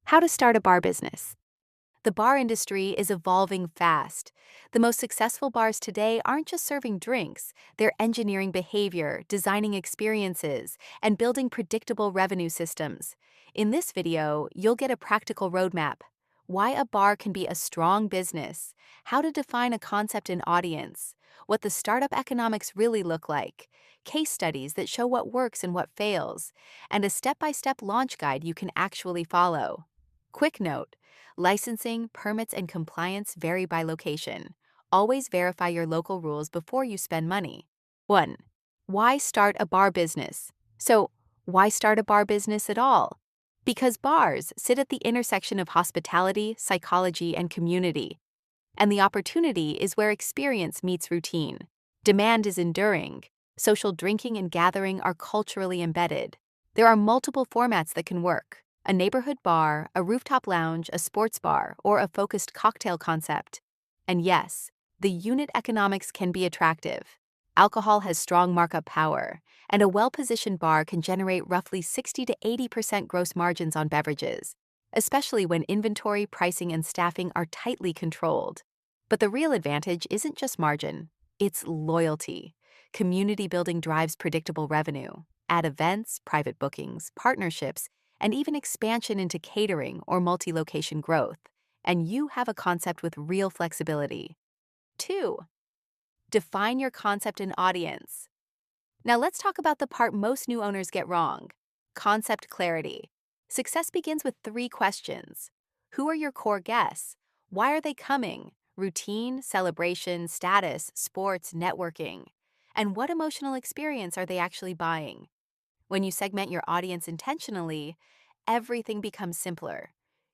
How to start a bar business. The bar industry is evolving fast. The most successful bars today aren't just serving drinks, they're engineering behavior, designing experiences, and building predictable revenue systems. In this video, you'll get a practical roadmap: why a bar can be a strong business, how to define a concept and audience, what the startup economics really look like, case studies that show what works and what fails, and a step-by-step launch guide you can actually follow. Quick note: licensing, permits, and compliance vary by location. Always verify your local rules before you spend money. 1. Why start a bar business? So, why start a bar business at all? Because bars sit at the intersection of hospitality, psychology, and community. And the opportunity is where experience meets routine. Demand is enduring. Social drinking and gathering are culturally embedded. There are multiple formats that can work: a neighborhood bar, a rooftop lounge, a sports bar, or a focused cocktail concept. And yes, the unit economics can be attractive. Alcohol has strong markup power, and a well-positioned bar can generate roughly 60 to 80% gross margins on beverages, especially when inventory, pricing, and staffing are tightly controlled. But the real advantage isn't just margin, it's loyalty. Community building drives predictable revenue. Add events, private bookings, partnerships, and even expansion into catering or multi-location growth, and you have a concept with real flexibility. 2. Define your concept and audience. Now let's talk about the part most new owners get wrong: concept clarity. Success begins with 3 questions. Who are your core guests? Why are they coming? Routine, celebration, status, sports, networking. And what emotional experience are they actually buying? When you segment your audience intentionally, everything becomes simpler.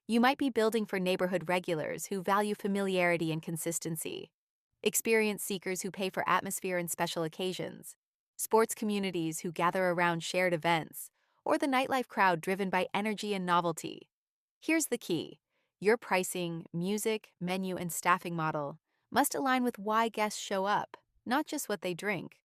You might be building for neighborhood regulars who value familiarity and consistency, experience seekers who pay for atmosphere and special occasions, sports communities who gather around shared events, or the nightlife crowd driven by energy and novelty. Here's the key: your pricing, music, menu, and staffing model must align with why guests show up, not just what they drink.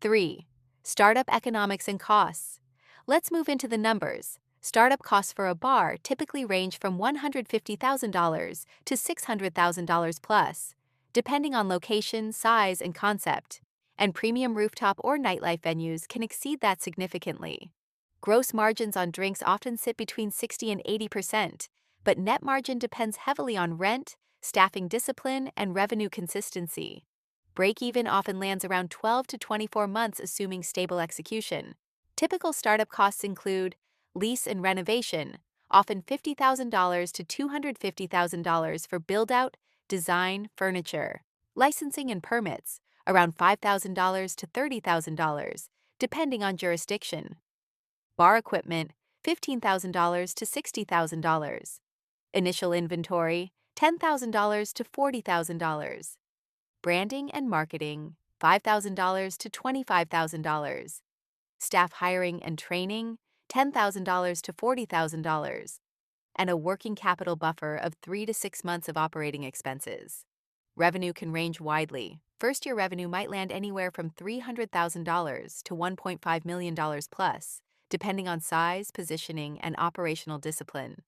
3. Startup economics and costs. Let's move into the numbers. Startup costs for a bar typically range from $150,000 to $600,000 plus, depending on location, size, and concept. And premium rooftop or nightlife venues can exceed that significantly. Gross margins on drinks often sit between 60 and 80%, but net margin depends heavily on rent, staffing discipline, and revenue consistency. Break-even often lands around 12 to 24 months, assuming stable execution. Typical startup costs include lease and renovation, often $50,000 to $250,000 for build-out, design, furniture. Licensing and permits, around $5,000 to $30,000, depending on jurisdiction. Bar equipment, $15,000 to $60,000. Initial inventory, $10,000 to $40,000. Branding and marketing, $5,000 to $25,000. Staff hiring and training, $10,000 to $40,000. And a working capital buffer of 3 to 6 months of operating expenses. Revenue can range widely. First-year revenue might land anywhere from $300,000 to $1.5 million plus, depending on size, positioning, and operational discipline.